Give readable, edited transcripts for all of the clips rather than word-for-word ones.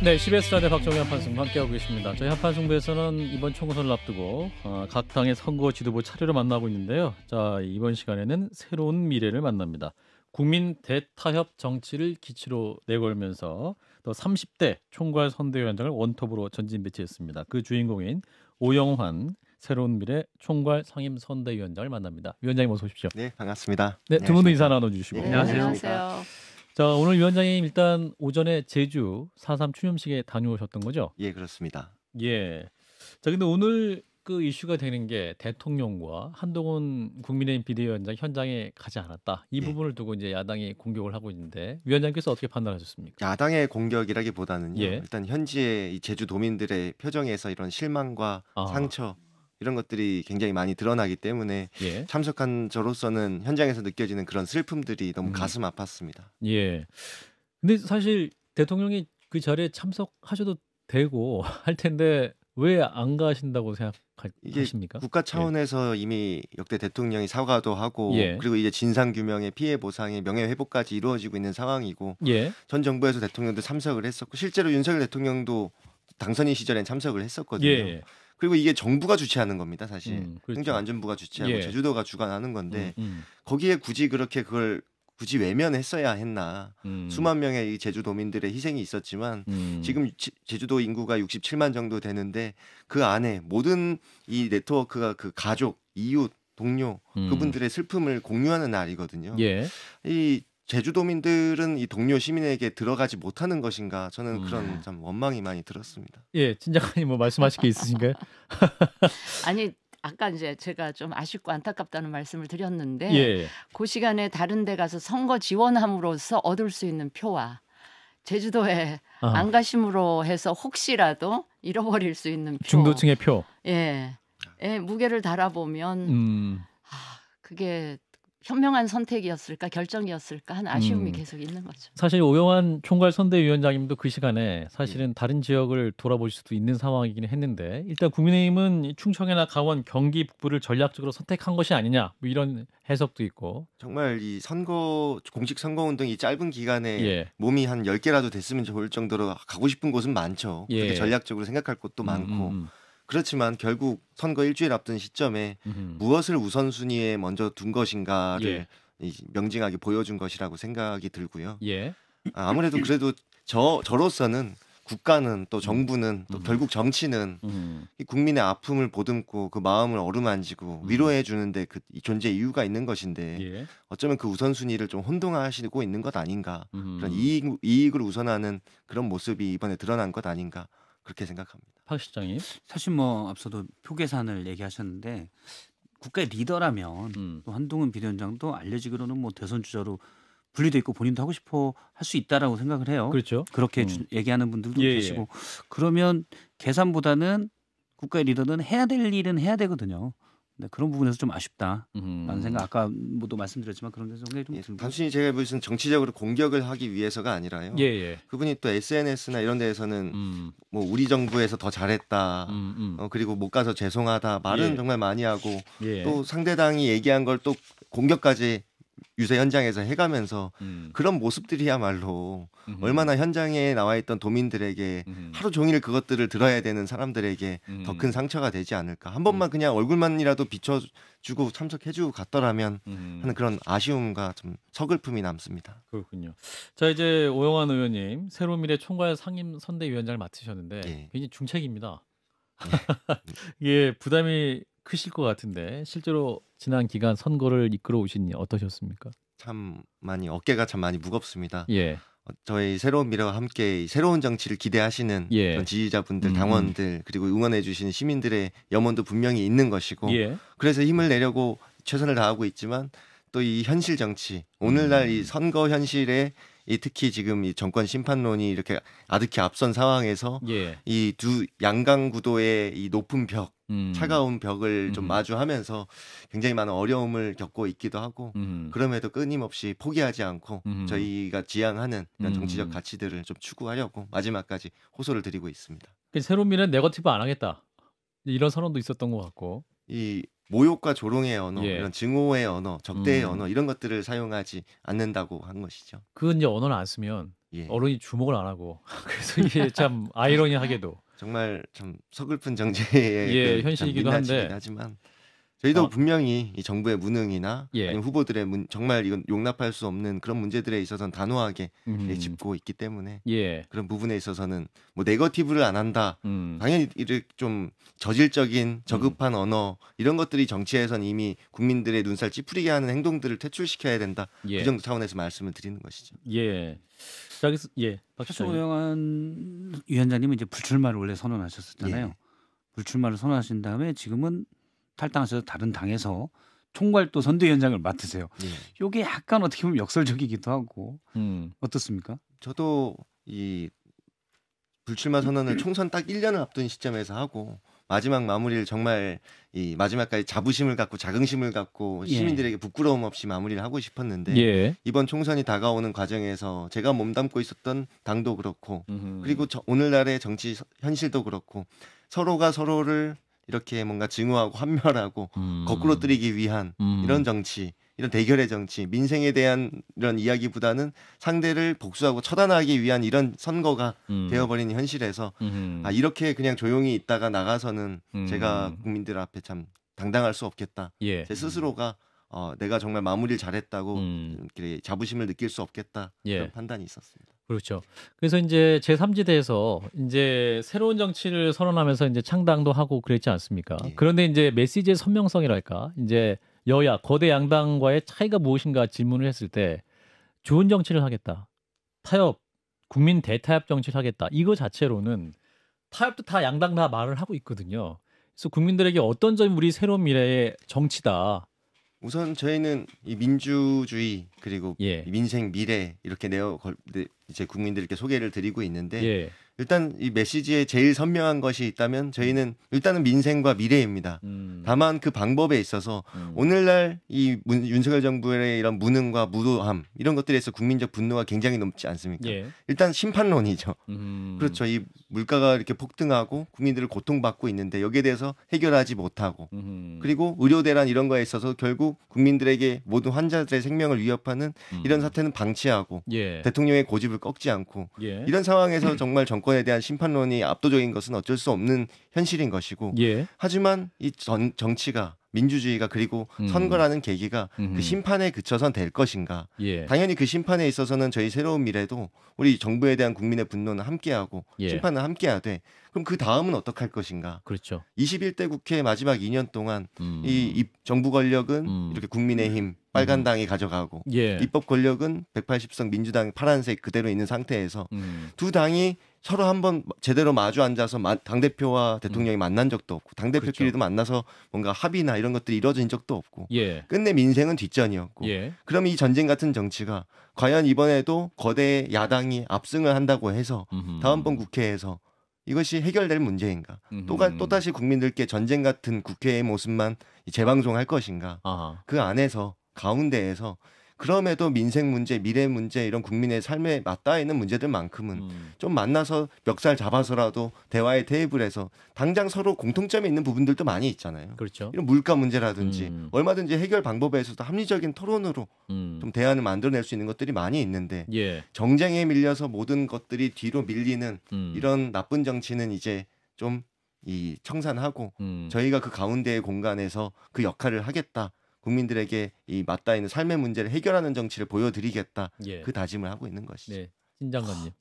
네, CBS 라디오 박정희 한판승부 함께하고 계십니다. 저희 한판승부에서는 이번 총선을 앞두고 각 당의 선거 지도부 차례로 만나고 있는데요. 자, 이번 시간에는 새로운 미래를 만납니다. 국민 대타협 정치를 기치로 내걸면서 또 30대 총괄 선대위원장을 원톱으로 전진 배치했습니다. 그 주인공인 오영환 새로운 미래 총괄 상임 선대위원장을 만납니다. 위원장님 어서 오십시오. 네, 반갑습니다. 네, 두 분도 인사 나눠주시고. 네, 안녕하세요. 자, 오늘 위원장님 일단 오전에 제주 4.3 추념식에 다녀오셨던 거죠? 예, 그렇습니다. 예. 자, 근데 오늘 그 이슈가 되는 게 대통령과 한동훈 국민의힘 비대위원장 현장에 가지 않았다. 이 예. 부분을 두고 이제 야당이 공격을 하고 있는데 위원장께서 어떻게 판단하셨습니까? 야당의 공격이라기보다는요. 예. 일단 현지의 이 제주도민들의 표정에서 이런 실망과 아. 상처 이런 것들이 굉장히 많이 드러나기 때문에 예. 참석한 저로서는 현장에서 느껴지는 그런 슬픔들이 너무 가슴 아팠습니다. 예. 근데 사실 대통령이 그 자리에 참석하셔도 되고 할 텐데 왜 안 가신다고 이게 생각하십니까? 국가 차원에서 이미 역대 대통령이 사과도 하고 예. 그리고 이제 진상규명의 피해 보상의 명예회복까지 이루어지고 있는 상황이고 예. 전 정부에서 대통령도 참석을 했었고 실제로 윤석열 대통령도 당선인 시절엔 참석을 했었거든요. 예. 그리고 이게 정부가 주최하는 겁니다, 사실. 그렇죠. 행정안전부가 주최하고 예. 제주도가 주관하는 건데 음. 거기에 굳이 그렇게 그걸 굳이 외면했어야 했나. 수만 명의 이 제주도민들의 희생이 있었지만 지금 제주도 인구가 67만 정도 되는데 그 안에 모든 이 네트워크가 그 가족, 이웃, 동료 그분들의 슬픔을 공유하는 날이거든요. 예. 이 제주도민들은 이 동료 시민에게 들어가지 못하는 것인가 저는 그런 참 원망이 많이 들었습니다. 예, 진작에 뭐 말씀하실 게 있으신가요? 아니 아까 이제 제가 좀 아쉽고 안타깝다는 말씀을 드렸는데 예. 그 시간에 다른 데 가서 선거 지원함으로써 얻을 수 있는 표와 제주도에 안 가심으로 해서 혹시라도 잃어버릴 수 있는 표. 중도층의 표. 예. 무게를 달아보면 그게 현명한 선택이었을까 결정이었을까 하는 아쉬움이 계속 있는 거죠. 사실 오영환 총괄 선대위원장님도 그 시간에 사실은 다른 지역을 돌아보실 수도 있는 상황이긴 했는데 일단 국민의힘은 충청이나 강원, 경기 북부를 전략적으로 선택한 것이 아니냐 뭐 이런 해석도 있고 정말 이 선거 공식 선거 운동이 짧은 기간에 예. 몸이 한 10개라도 됐으면 좋을 정도로 가고 싶은 곳은 많죠. 예. 그렇게 전략적으로 생각할 곳도 많고 그렇지만 결국 선거 일주일 앞둔 시점에 무엇을 우선순위에 먼저 둔 것인가를 예. 명징하게 보여준 것이라고 생각이 들고요. 예. 아무래도 그래도 저로서는 국가는 또 정부는 또 결국 정치는 이 국민의 아픔을 보듬고 그 마음을 어루만지고 위로해 주는데 그 존재 이유가 있는 것인데 예. 어쩌면 그 우선순위를 좀 혼동하시고 있는 것 아닌가. 그런 이익을 우선하는 그런 모습이 이번에 드러난 것 아닌가. 그렇게 생각합니다. 박 실장님. 사실 뭐 앞서도 표 계산을 얘기하셨는데 국가의 리더라면 또 한동훈 비대위원장도 알려지기로는 뭐 대선 주자로 분리돼 있고 본인도 하고 싶어 할 수 있다라고 생각을 해요. 그렇죠. 그렇게 얘기하는 분들도 예, 계시고 그러면 계산보다는 국가의 리더는 해야 될 일은 해야 되거든요. 네, 그런 부분에서 좀 아쉽다라는 생각 아까 뭐도 말씀드렸지만 그런 생각이 좀 들고 단순히 제가 무슨 정치적으로 공격을 하기 위해서가 아니라요. 예. 그분이 또 SNS나 이런 데에서는 뭐 우리 정부에서 더 잘했다. 그리고 못 가서 죄송하다. 말은 예. 정말 많이 하고 예. 또 상대당이 얘기한 걸 또 공격까지 유세 현장에서 해가면서 그런 모습들이야말로 얼마나 현장에 나와 있던 도민들에게 하루 종일 그것들을 들어야 되는 사람들에게 더 큰 상처가 되지 않을까. 한 번만 그냥 얼굴만이라도 비춰주고 참석해주고 갔더라면 하는 그런 아쉬움과 좀 서글픔이 남습니다. 그렇군요. 자, 이제 오영환 의원님 새로운 미래 총괄 상임 선대위원장을 맡으셨는데 예. 굉장히 중책입니다. 이게 부담이 크실 것 같은데 실제로 지난 기간 선거를 이끌어 오시니 어떠셨습니까? 참 많이 어깨가 참 많이 무겁습니다. 예. 저희 새로운 미래와 함께 이 새로운 정치를 기대하시는 예. 그런 지지자분들, 당원들 그리고 응원해 주시는 시민들의 염원도 분명히 있는 것이고 예. 그래서 힘을 내려고 최선을 다하고 있지만 또 이 현실 정치 오늘날 이 선거 현실에 이 특히 지금 이 정권 심판론이 이렇게 아득히 앞선 상황에서 예. 이 두 양강 구도의 이 높은 벽 차가운 벽을 좀 마주하면서 굉장히 많은 어려움을 겪고 있기도 하고 그럼에도 끊임없이 포기하지 않고 저희가 지향하는 그런 정치적 가치들을 좀 추구하려고 마지막까지 호소를 드리고 있습니다. 새로운 미래는 네거티브 안 하겠다. 이런 선언도 있었던 것 같고. 이 모욕과 조롱의 언어, 예. 이런 증오의 언어, 적대의 언어 이런 것들을 사용하지 않는다고 한 것이죠. 그건 이제 언어를 안 쓰면 예. 언론이 주목을 안 하고 그래서 이게 참 아이러니하게도 정말 참 서글픈 정치의 예, 그 현실이기도 한데 하지만 저희도 분명히 이 정부의 무능이나 예. 아니면 후보들의 정말 이건 용납할 수 없는 그런 문제들에 있어서는 단호하게 짚고 있기 때문에 예. 그런 부분에 있어서는 뭐 네거티브를 안 한다. 당연히 이렇게 좀 저질적인 저급한 언어 이런 것들이 정치에선 이미 국민들의 눈살 찌푸리게 하는 행동들을 퇴출시켜야 된다. 예. 그 정도 차원에서 말씀을 드리는 것이죠. 예. 자, 여기서 예. 오영환 위원장님은 이제 불출마를 원래 선언하셨었잖아요. 예. 불출마를 선언하신 다음에 지금은 탈당하셔서 다른 당에서 총괄도 선대위원장을 맡으세요. 예. 이게 약간 어떻게 보면 역설적이기도 하고 어떻습니까? 저도 이 불출마 선언을 총선 딱 1년을 앞둔 시점에서 하고 마지막 마무리를 정말 이 마지막까지 자부심을 갖고 자긍심을 갖고 시민들에게 부끄러움 없이 마무리를 하고 싶었는데 예. 이번 총선이 다가오는 과정에서 제가 몸담고 있었던 당도 그렇고 그리고 오늘날의 정치 현실도 그렇고 서로가 서로를 이렇게 뭔가 증오하고 환멸하고 거꾸로 뜨리기 위한 이런 정치, 이런 대결의 정치, 민생에 대한 이런 이야기보다는 상대를 복수하고 처단하기 위한 이런 선거가 되어버린 현실에서 이렇게 그냥 조용히 있다가 나가서는 제가 국민들 앞에 참 당당할 수 없겠다. 예. 제 스스로가 내가 정말 마무리를 잘했다고 이렇게 자부심을 느낄 수 없겠다. 예. 그런 판단이 있었습니다. 그렇죠. 그래서 이제 제3지대에서 이제 새로운 정치를 선언하면서 이제 창당도 하고 그랬지 않습니까? 예. 그런데 이제 메시지의 선명성이랄까, 이제 여야 거대 양당과의 차이가 무엇인가 질문을 했을 때 좋은 정치를 하겠다, 타협, 국민 대타협 정치를 하겠다, 이거 자체로는 타협도 다 양당 다 말을 하고 있거든요. 그래서 국민들에게 어떤 점이 우리 새로운 미래의 정치다. 우선 저희는 이 민주주의 그리고 예. 이 민생 미래 이렇게 이제 국민들께 소개를 드리고 있는데 예. 일단 이 메시지에 제일 선명한 것이 있다면 저희는 일단은 민생과 미래입니다. 다만 그 방법에 있어서 오늘날 이 윤석열 정부의 이런 무능과 무도함 이런 것들에서 국민적 분노가 굉장히 높지 않습니까? 예. 일단 심판론이죠. 그렇죠. 이 물가가 이렇게 폭등하고 국민들을 고통받고 있는데 여기에 대해서 해결하지 못하고 그리고 의료 대란 이런 거에 있어서 결국 국민들에게 모든 환자들의 생명을 위협하는 이런 사태는 방치하고 예. 대통령의 고집을 꺾지 않고 예. 이런 상황에서 정말 정권에 대한 심판론이 압도적인 것은 어쩔 수 없는 현실인 것이고 예. 하지만 이 정치가 민주주의가 그리고 선거라는 계기가 그 심판에 그쳐선 될 것인가. 예. 당연히 그 심판에 있어서는 저희 새로운 미래도 우리 정부에 대한 국민의 분노는 함께하고 예. 심판은 함께하되 그럼 그 다음은 어떻게 할 것인가. 그렇죠. 21대 국회 마지막 2년 동안 이 정부 권력은 이렇게 국민의힘 빨간당이 가져가고 예. 입법 권력은 180석 민주당 파란색 그대로 있는 상태에서 두 당이 서로 한번 제대로 마주 앉아서 당대표와 대통령이 만난 적도 없고 당대표끼리도 그렇죠. 만나서 뭔가 합의나 이런 것들이 이루어진 적도 없고 예. 끝내 민생은 뒷전이었고 예. 그럼 이 전쟁 같은 정치가 과연 이번에도 거대 야당이 압승을 한다고 해서 다음번 국회에서 이것이 해결될 문제인가? 또다시 국민들께 전쟁 같은 국회의 모습만 재방송할 것인가? 아하. 그 안에서 가운데에서 그럼에도 민생 문제, 미래 문제 이런 국민의 삶에 맞닿아 있는 문제들만큼은 좀 만나서 멱살 잡아서라도 대화의 테이블에서 당장 서로 공통점이 있는 부분들도 많이 있잖아요. 그렇죠. 이런 물가 문제라든지 얼마든지 해결 방법에 있어서 합리적인 토론으로 좀 대안을 만들어낼 수 있는 것들이 많이 있는데 예. 정쟁에 밀려서 모든 것들이 뒤로 밀리는 이런 나쁜 정치는 이제 좀 이 청산하고 저희가 그 가운데의 공간에서 그 역할을 하겠다. 국민들에게 이 맞닿아 있는 삶의 문제를 해결하는 정치를 보여드리겠다. 예. 그 다짐을 하고 있는 것이죠. 네. 신 장관님.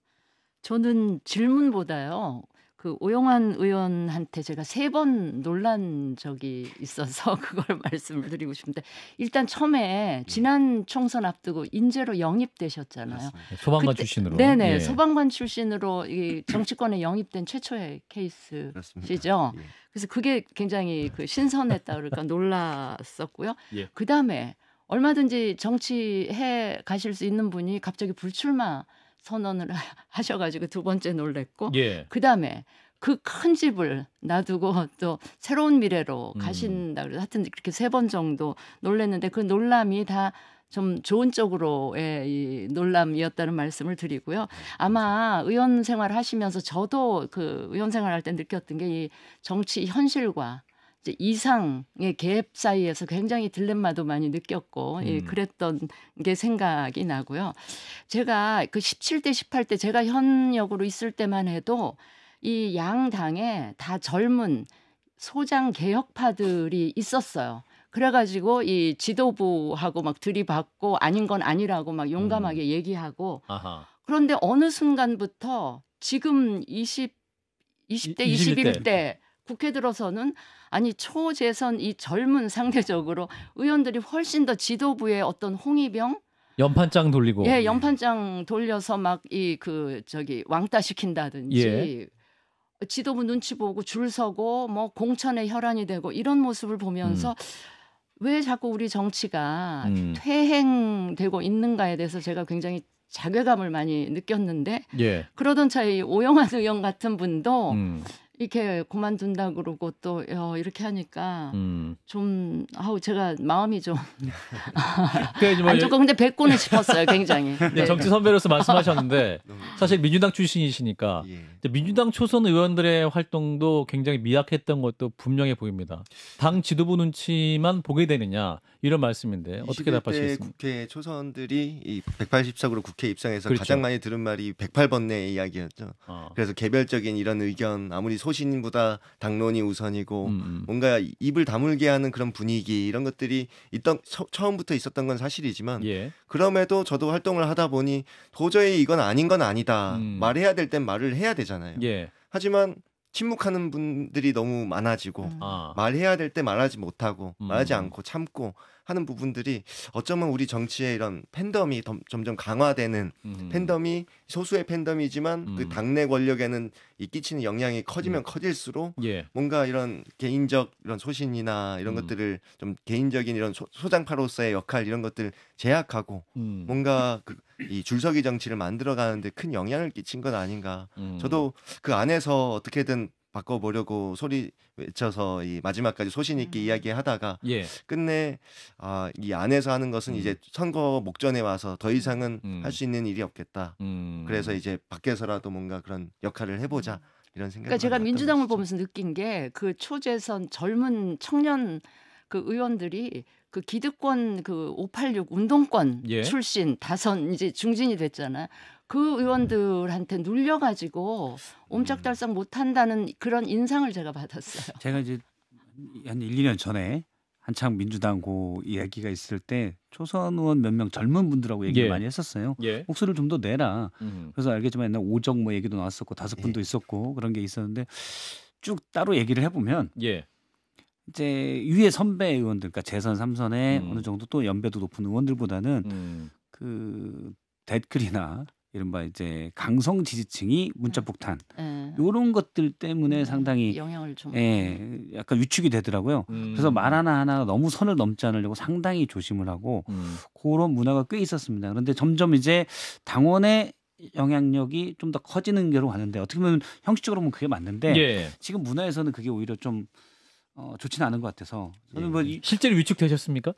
저는 질문보다요. 그 오영환 의원한테 제가 3번 놀란 적이 있어서 그걸 말씀을 드리고 싶은데 일단 처음에 지난 총선 앞두고 인재로 영입되셨잖아요. 소방관 출신으로. 네네. 예. 소방관 출신으로 이 정치권에 영입된 최초의 케이스시죠. 예. 그래서 그게 굉장히 그 신선했다 그러니까 놀랐었고요. 예. 그다음에 얼마든지 정치해 가실 수 있는 분이 갑자기 불출마 선언을 하셔가지고 두 번째 놀랬고 예. 그다음에 그 큰 집을 놔두고 또 새로운 미래로 가신다 그래서 하여튼 그렇게 3번 정도 놀랬는데 그 놀람이 다 좀 좋은 쪽으로의 이 놀람이었다는 말씀을 드리고요. 아마 의원 생활 하시면서 저도 그 의원 생활할 때 느꼈던 게 이 정치 현실과 이제 이상의 갭 사이에서 굉장히 딜레마도 많이 느꼈고 그랬던 게 생각이 나고요. 제가 그 17대 18대 제가 현역으로 있을 때만 해도 이 양당에 다 젊은 소장 개혁파들이 있었어요. 그래가지고 이 지도부하고 막 들이받고 아닌 건 아니라고 막 용감하게 얘기하고 아하. 그런데 어느 순간부터 지금 20대 21대 국회 들어서는 아니 초재선 이 젊은 상대적으로 의원들이 훨씬 더 지도부의 어떤 홍위병 연판장 돌리고 예 연판장 돌려서 막 이 그 저기 왕따 시킨다든지 예. 지도부 눈치 보고 줄 서고 뭐 공천에 혈안이 되고 이런 모습을 보면서 왜 자꾸 우리 정치가 퇴행되고 있는가에 대해서 제가 굉장히 자괴감을 많이 느꼈는데 예. 그러던 차에 오영환 의원 같은 분도 이렇게 그만둔다 그러고 또 이렇게 하니까 좀 아우 제가 마음이 좀 안 좋고 근데 뵙고는 싶었어요 굉장히. 네. 정치 선배로서 말씀하셨는데 사실 민주당 출신이시니까 예. 민주당 초선 의원들의 활동도 굉장히 미약했던 것도 분명해 보입니다. 당 지도부 눈치만 보게 되느냐 이런 말씀인데 어떻게 답하시겠습니까? 국회 초선들이 이 180석으로 국회 입성해서 그렇죠. 가장 많이 들은 말이 108번뇌의 이야기였죠. 그래서 개별적인 이런 의견 아무리 소신보다 당론이 우선이고 뭔가 입을 다물게 하는 그런 분위기 이런 것들이 처음부터 있었던 건 사실이지만 예. 그럼에도 저도 활동을 하다 보니 도저히 이건 아닌 건 아니다. 말해야 될 땐 말을 해야 되잖아요. 예. 하지만 침묵하는 분들이 너무 많아지고 말해야 될 때 말하지 못하고 말하지 않고 참고 하는 부분들이 어쩌면 우리 정치의 이런 팬덤이 점점 강화되는 팬덤이 소수의 팬덤이지만 그 당내 권력에는 이 끼치는 영향이 커지면 커질수록 예. 뭔가 이런 개인적 이런 소신이나 이런 것들을 좀 개인적인 이런 소장파로서의 역할 이런 것들 제약하고 뭔가 이 줄서기 정치를 만들어가는데 큰 영향을 끼친 건 아닌가. 저도 그 안에서 어떻게든 바꿔보려고 소리 외쳐서 이 마지막까지 소신 있게 이야기하다가 예. 끝내 이 안에서 하는 것은 이제 선거 목전에 와서 더 이상은 할 수 있는 일이 없겠다. 그래서 이제 밖에서라도 뭔가 그런 역할을 해보자 이런 생각이. 그러니까 제가 민주당을 보면서 느낀 게 그 초재선 젊은 청년 그 의원들이 그 기득권 그 586 운동권 예. 출신 다선 이제 중진이 됐잖아요. 그 의원들한테 눌려가지고 옴짝달싹 못한다는 그런 인상을 제가 받았어요. 제가 이제 한 1, 2년 전에 한창 민주당 고 이야기가 있을 때 초선 의원 몇 명 젊은 분들하고 얘기를 예. 많이 했었어요. 예. 목소리를 좀 더 내라. 그래서 알겠지만 옛날 오적 뭐 얘기도 나왔었고 5분도 예. 있었고 그런 게 있었는데 쭉 따로 얘기를 해보면 예. 이제 위에 선배 의원들, 그러니까 재선 3선에 어느 정도 또 연배도 높은 의원들보다는 그 댓글이나 이른바 이제 강성 지지층이 문자 폭탄 이런 것들 때문에 상당히 영향을 좀 약간 위축이 되더라고요. 그래서 말 하나 너무 선을 넘지 않으려고 상당히 조심을 하고 그런 문화가 꽤 있었습니다. 그런데 점점 이제 당원의 영향력이 좀 더 커지는 게로 가는데 어떻게 보면 형식적으로 보면 그게 맞는데 예. 지금 문화에서는 그게 오히려 좀 좋지는 않은 것 같아서 저는 뭐 실제로 위축되셨습니까?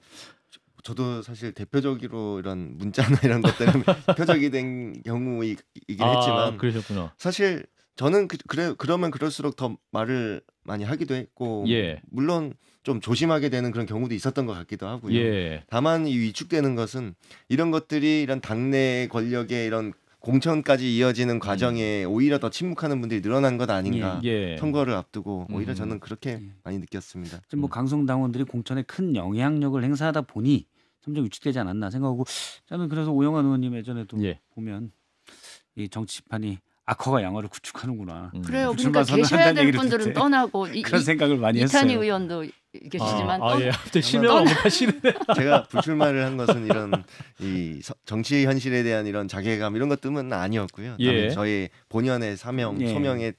저도 사실 대표적으로 이런 문자나 이런 것들은 표적이 된 경우이긴 했지만 그러셨구나. 사실 저는 그러면 그럴수록 더 말을 많이 하기도 했고 예. 물론 좀 조심하게 되는 그런 경우도 있었던 것 같기도 하고요. 예. 다만 이 위축되는 것은 이런 것들이 이런 당내 권력의 이런 공천까지 이어지는 과정에 오히려 더 침묵하는 분들이 늘어난 것 아닌가. 예. 선거를 앞두고 오히려 저는 그렇게 많이 느꼈습니다. 지금 뭐 강성 당원들이 공천에 큰 영향력을 행사하다 보니 점점 위축되지 않았나 생각하고 저는 그래서 오영환 의원님 예전에도 보면 이 정치판이 악화가 양화를 구축하는구나. 그래요. 그러니까 계셔야 될 분들은 떠나고 그런 생각을 많이 했어요. 이탄희 의원도 계시지만 예. 실명 언급하시는데 제가 불출마를 한 것은 이런 이 정치 현실에 대한 이런 자괴감 이런 것 때문은 아니었고요. 예. 저희 본연의 사명, 소명의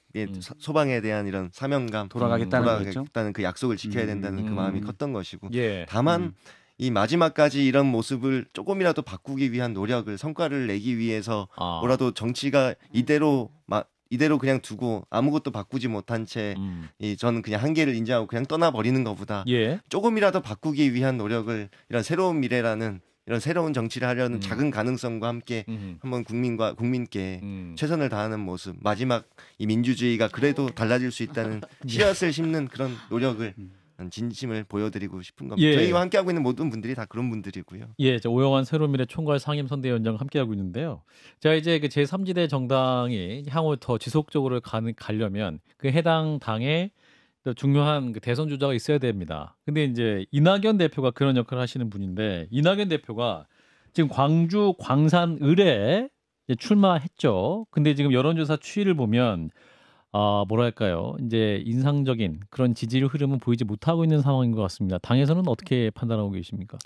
소방에 대한 이런 사명감, 돌아가겠다는 그 약속을 지켜야 된다는 그 마음이 컸던 것이고. 다만 이 마지막까지 이런 모습을 조금이라도 바꾸기 위한 노력을 성과를 내기 위해서 뭐라도 정치가 이대로 그냥 두고 아무것도 바꾸지 못한 채 저는 그냥 한계를 인정하고 그냥 떠나버리는 것보다 조금이라도 바꾸기 위한 노력을 이런 새로운 미래라는 이런 새로운 정치를 하려는 작은 가능성과 함께 한번 국민께 최선을 다하는 모습 마지막 이 민주주의가 그래도 달라질 수 있다는 씨앗을 심는 그런 노력을 진심을 보여드리고 싶은 겁니다. 예. 저희와 함께하고 있는 모든 분들이 다 그런 분들이고요. 예, 오영환 새로운 미래 총괄 상임선대위원장 함께하고 있는데요. 자, 이제 그 제3지대 정당이 향후 더 지속적으로 가려면 그 해당 당에 또 중요한 그 대선 주자가 있어야 됩니다. 근데 이제 이낙연 대표가 그런 역할을 하시는 분인데 이낙연 대표가 지금 광주 광산을에 출마했죠. 근데 지금 여론조사 추이를 보면 뭐랄까요? 이제 인상적인 그런 지지율 흐름은 보이지 못하고 있는 상황인 것 같습니다. 당에서는 어떻게 판단하고 계십니까?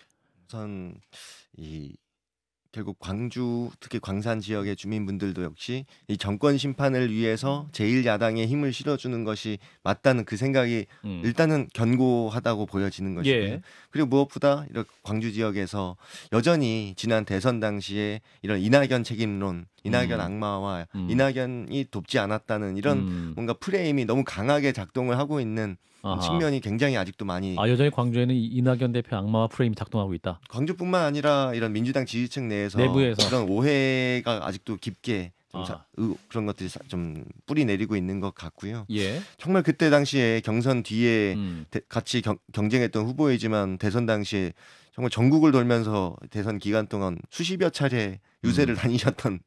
우선 결국 광주 특히 광산 지역의 주민분들도 역시 이 정권 심판을 위해서 제1야당에 힘을 실어주는 것이 맞다는 그 생각이 일단은 견고하다고 보여지는 것이고요. 예. 그리고 무엇보다 이렇게 광주 지역에서 여전히 지난 대선 당시에 이런 이낙연 책임론, 이낙연 악마와 이낙연이 돕지 않았다는 이런 뭔가 프레임이 너무 강하게 작동을 하고 있는 측면이 굉장히 아직도 많이 여전히 광주에는 이낙연 대표 악마와 프레임이 작동하고 있다. 광주뿐만 아니라 이런 민주당 지지층 내부에서 그런 오해가 아직도 깊게 그런 것들이 좀 뿌리 내리고 있는 것 같고요. 예. 정말 그때 당시에 경선 뒤에 같이 경쟁했던 후보이지만 대선 당시에 정말 전국을 돌면서 대선 기간 동안 수십여 차례 유세를 다니셨던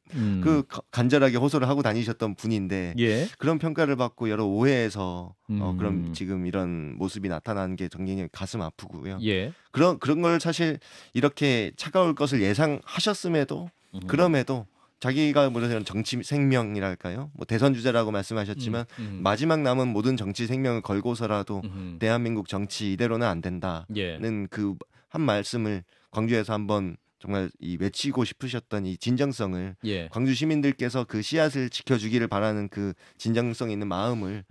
그 간절하게 호소를 하고 다니셨던 분인데 예. 그런 평가를 받고 여러 오해에서 그럼 지금 이런 모습이 나타나는 게 굉장히 가슴 아프고요. 예. 그런 걸 사실 이렇게 차가울 것을 예상하셨음에도 그럼에도 자기가 뭐 이런 정치 생명이랄까요? 뭐 대선 주자라고 말씀하셨지만 마지막 남은 모든 정치 생명을 걸고서라도 대한민국 정치 이대로는 안 된다는 예. 그 한 말씀을 광주에서 한번 정말 외치고 싶으셨던 이 진정성을 예. 광주 시민들께서 그 씨앗을 지켜주기를 바라는 그 진정성 있는 마음을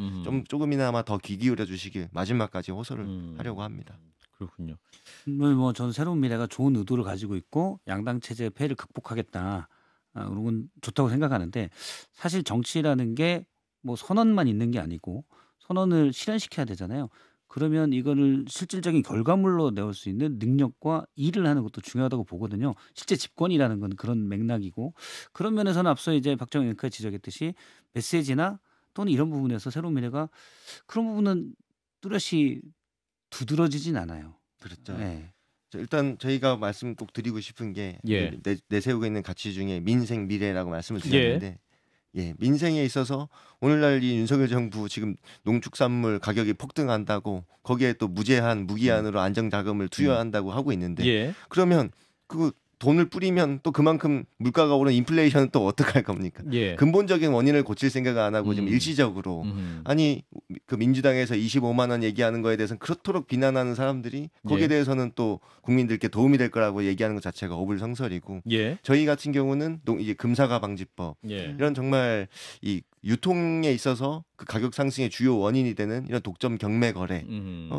조금이나마 더 귀 기울여 주시길 마지막까지 호소를 하려고 합니다. 그렇군요. 뭐 저는 새로운 미래가 좋은 의도를 가지고 있고 양당 체제의 폐해를 극복하겠다. 그런 건 좋다고 생각하는데 사실 정치라는 게 뭐 선언만 있는 게 아니고 선언을 실현시켜야 되잖아요. 그러면 이거를 실질적인 결과물로 내올 수 있는 능력과 일을 하는 것도 중요하다고 보거든요. 실제 집권이라는 건 그런 맥락이고 그런 면에서는 앞서 이제 박정희 앵커가 지적했듯이 메시지나 또는 이런 부분에서 새로운 미래가 그런 부분은 뚜렷이 두드러지진 않아요. 그렇죠. 네. 일단 저희가 말씀 꼭 드리고 싶은 게 예. 내세우고 있는 가치 중에 민생 미래라고 말씀을 드렸는데 민생에 있어서 오늘날 이 윤석열 정부 지금 농축산물 가격이 폭등한다고 거기에 또 무기한으로 안정자금을 투여한다고 하고 있는데 그러면 그 돈을 뿌리면 또 그만큼 물가가 오른 인플레이션은 또 어떡할 겁니까? 예. 근본적인 원인을 고칠 생각을 안 하고 지금 일시적으로 아니 그 민주당에서 25만 원 얘기하는 거에 대해서는 그렇도록 비난하는 사람들이 거기에 대해서는 또 국민들께 도움이 될 거라고 얘기하는 것 자체가 어불성설이고 저희 같은 경우는 이제 금사가 방지법 이런 정말 이 유통에 있어서 그 가격 상승의 주요 원인이 되는 이런 독점 경매 거래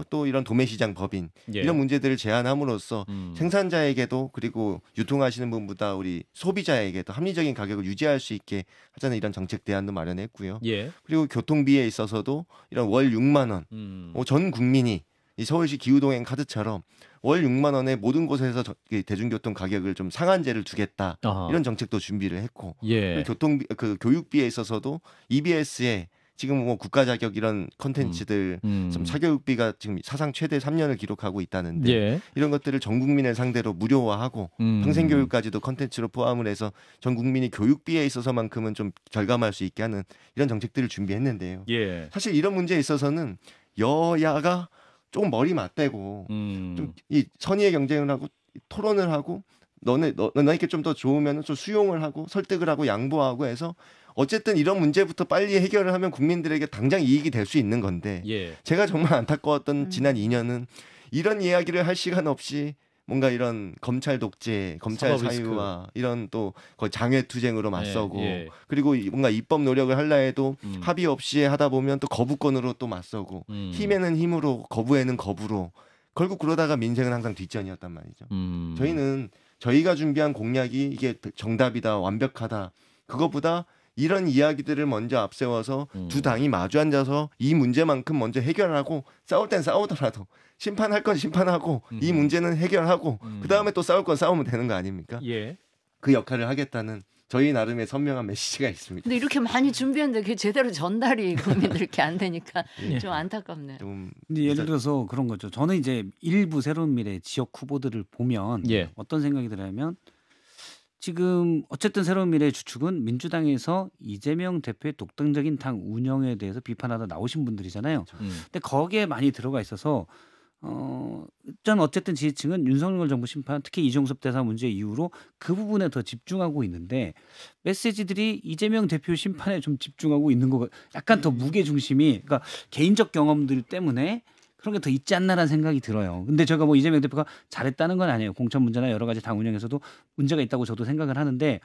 또 이런 도매시장 법인 이런 문제들을 제한함으로써 생산자에게도 그리고 유통하시는 분보다 우리 소비자에게도 합리적인 가격을 유지할 수 있게 하자는 이런 정책 대안도 마련했고요. 그리고 교통비에 있어서도 이런 월 6만 원 전 국민이 이 서울시 기후동행 카드처럼 월 6만 원에 모든 곳에서 대중교통 가격을 좀 상한제를 두겠다 이런 정책도 준비를 했고 교통비 그 교육비에 있어서도 EBS에 지금 뭐 국가자격 이런 컨텐츠들 좀 사교육비가 지금 사상 최대 3년을 기록하고 있다는데 이런 것들을 전 국민을 상대로 무료화하고 평생교육까지도 컨텐츠로 포함을 해서 전 국민이 교육비에 있어서만큼은 좀 절감할 수 있게 하는 이런 정책들을 준비했는데요. 사실 이런 문제에 있어서는 여야가 조금 머리 맞대고 좀 이 선의의 경쟁을 하고 토론을 하고 너네께 좀 더 좋으면 좀 수용을 하고 설득을 하고 양보하고 해서 어쨌든 이런 문제부터 빨리 해결을 하면 국민들에게 당장 이익이 될 수 있는 건데 제가 정말 안타까웠던 지난 2년은 이런 이야기를 할 시간 없이 뭔가 이런 검찰 독재, 검찰 사유와 이런 또 거의 장외투쟁으로 맞서고 그리고 뭔가 입법 노력을 하려 해도 합의 없이 하다 보면 또 거부권으로 또 맞서고 힘에는 힘으로 거부에는 거부로 결국 그러다가 민생은 항상 뒷전이었단 말이죠. 저희는 저희가 준비한 공약이 이게 정답이다, 완벽하다. 그것보다 이런 이야기들을 먼저 앞세워서 두 당이 마주 앉아서 이 문제만큼 먼저 해결하고 싸울 땐 싸우더라도 심판할 건 심판하고 이 문제는 해결하고 그다음에 또 싸울 건 싸우면 되는 거 아닙니까? 그 역할을 하겠다는 저희 나름의 선명한 메시지가 있습니다. 근데 이렇게 많이 준비했는데 그게 제대로 전달이 국민들께 안 되니까 예. 좀 안타깝네요. 좀 근데 예를 들어서 그런 거죠. 저는 이제 일부 새로운 미래 지역 후보들을 보면 예. 어떤 생각이 들냐면 지금 어쨌든 새로운 미래의 주축은 민주당에서 이재명 대표의 독단적인 당 운영에 대해서 비판하다 나오신 분들이잖아요. 근데 거기에 많이 들어가 있어서 일단 어쨌든 지지층은 윤석열 정부 심판, 특히 이종섭 대사 문제 이후로 그 부분에 더 집중하고 있는데 메시지들이 이재명 대표 심판에 좀 집중하고 있는 거 약간 더 무게 중심이 그러니까 개인적 경험들 때문에 그런 게 더 있지 않나라는 생각이 들어요. 근데 제가 뭐 이재명 대표가 잘했다는 건 아니에요. 공천 문제나 여러 가지 당 운영에서도 문제가 있다고 저도 생각을 하는데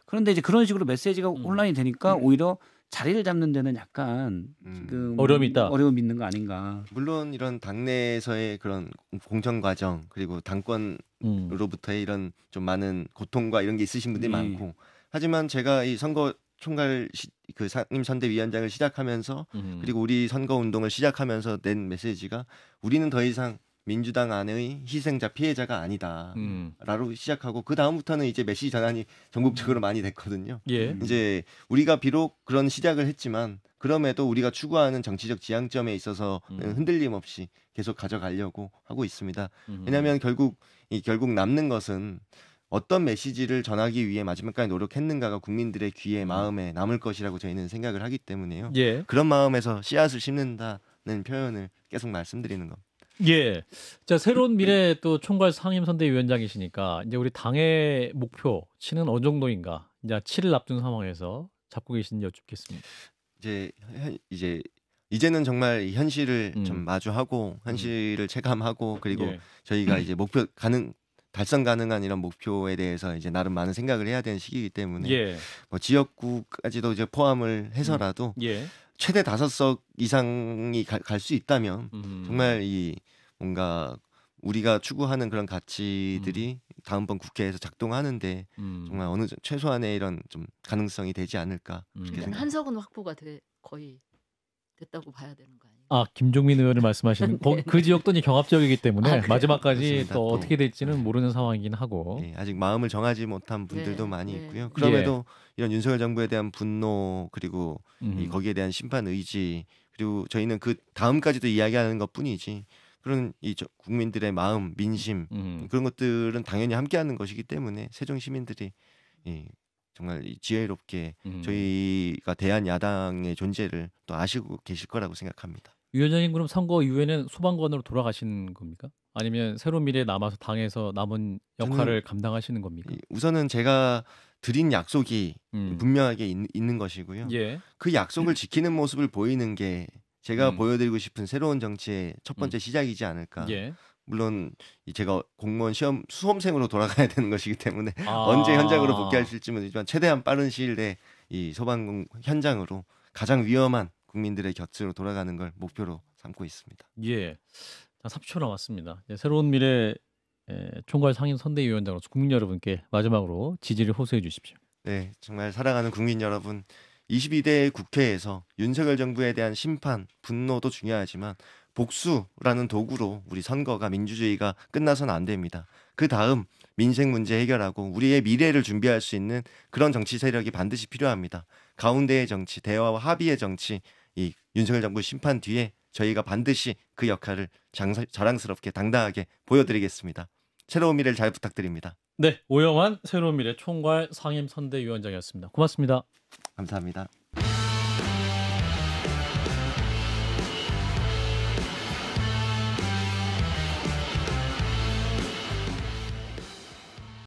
그런데 이제 그런 식으로 메시지가 혼란이 되니까 오히려 자리를 잡는 데는 약간 지금 어려움이 있다. 어려움이 있는 거 아닌가. 물론 이런 당내에서의 그런 공천 과정 그리고 당권으로부터의 이런 좀 많은 고통과 이런 게 있으신 분들이 많고 하지만 제가 이 선거 총괄 그 상임 선대위원장을 시작하면서 그리고 우리 선거 운동을 시작하면서 낸 메시지가 우리는 더 이상 민주당 안의 희생자 피해자가 아니다라고 시작하고 그 다음부터는 이제 메시지 전환이 전국적으로 많이 됐거든요. 예. 이제 우리가 비록 그런 시작을 했지만 그럼에도 우리가 추구하는 정치적 지향점에 있어서 흔들림 없이 계속 가져가려고 하고 있습니다. 왜냐하면 결국 남는 것은 어떤 메시지를 전하기 위해 마지막까지 노력했는가가 국민들의 귀에 마음에 남을 것이라고 저희는 생각을 하기 때문에요. 예. 그런 마음에서 씨앗을 심는다는 표현을 계속 말씀드리는 겁니다. 예. 자, 새로운 미래 또 총괄 상임선대위원장이시니까 이제 우리 당의 목표치는 어느 정도인가? 이제 7일 앞둔 상황에서 잡고 계신지 여쭙겠습니다. 이제는 정말 이 현실을 좀 마주하고 현실을 체감하고 그리고 예. 저희가 이제 달성 가능한 이런 목표에 대해서 이제 나름 많은 생각을 해야 되는 시기이기 때문에 예. 뭐 지역구까지도 이제 포함을 해서라도 예. 최대 5석 이상이 갈 수 있다면 정말 이 뭔가 우리가 추구하는 그런 가치들이 다음번 국회에서 작동하는데 정말 어느 최소한의 이런 좀 가능성이 되지 않을까 그렇게 생각합니다. 한석은 확보가 거의 됐다고 봐야 되는 거 아니에요? 아, 김종민 의원을 말씀하시는 그 지역도 이제 경합지역이기 때문에 그래요? 마지막까지 그렇습니다. 또 또. 어떻게 될지는 모르는 상황이긴 하고. 예, 아직 마음을 정하지 못한 분들도 네, 많이 네. 있고요. 그럼에도 이런 윤석열 정부에 대한 분노 그리고 거기에 대한 심판 의지 그리고 저희는 그 다음까지도 이야기하는 것뿐이지 그런 국민들의 마음, 민심 그런 것들은 당연히 함께하는 것이기 때문에 세종 시민들이 정말 지혜롭게 저희가 대한 야당의 존재를 또 아시고 계실 거라고 생각합니다. 위원장님 그럼 선거 이후에는 소방관으로 돌아가시는 겁니까? 아니면 새로운 미래에 남아서 당에서 남은 역할을 감당하시는 겁니까? 우선은 제가 드린 약속이 분명하게 있는 것이고요. 예. 그 약속을 지키는 모습을 보이는 게 제가 보여드리고 싶은 새로운 정치의 첫 번째 시작이지 않을까. 예. 물론 제가 공무원 시험 수험생으로 돌아가야 되는 것이기 때문에 언제 현장으로 복귀하실지 모르지만 최대한 빠른 시일 내에 이 소방 현장으로 가장 위험한 국민들의 곁으로 돌아가는 걸 목표로 삼고 있습니다. 예. 30초 남았습니다. 새로운 미래 총괄 상임 선대위원장으로서 국민 여러분께 마지막으로 지지를 호소해 주십시오. 네, 정말 사랑하는 국민 여러분, 22대 국회에서 윤석열 정부에 대한 심판, 분노도 중요하지만 복수라는 도구로 우리 선거가 민주주의가 끝나서는 안 됩니다. 그 다음 민생 문제 해결하고 우리의 미래를 준비할 수 있는 그런 정치 세력이 반드시 필요합니다. 가운데의 정치, 대화와 합의의 정치, 이 윤석열 정부 심판 뒤에 저희가 반드시 그 역할을 자랑스럽게 당당하게 보여드리겠습니다. 새로운 미래를 잘 부탁드립니다. 네, 오영환 새로운 미래 총괄 상임 선대위원장이었습니다. 고맙습니다. 감사합니다.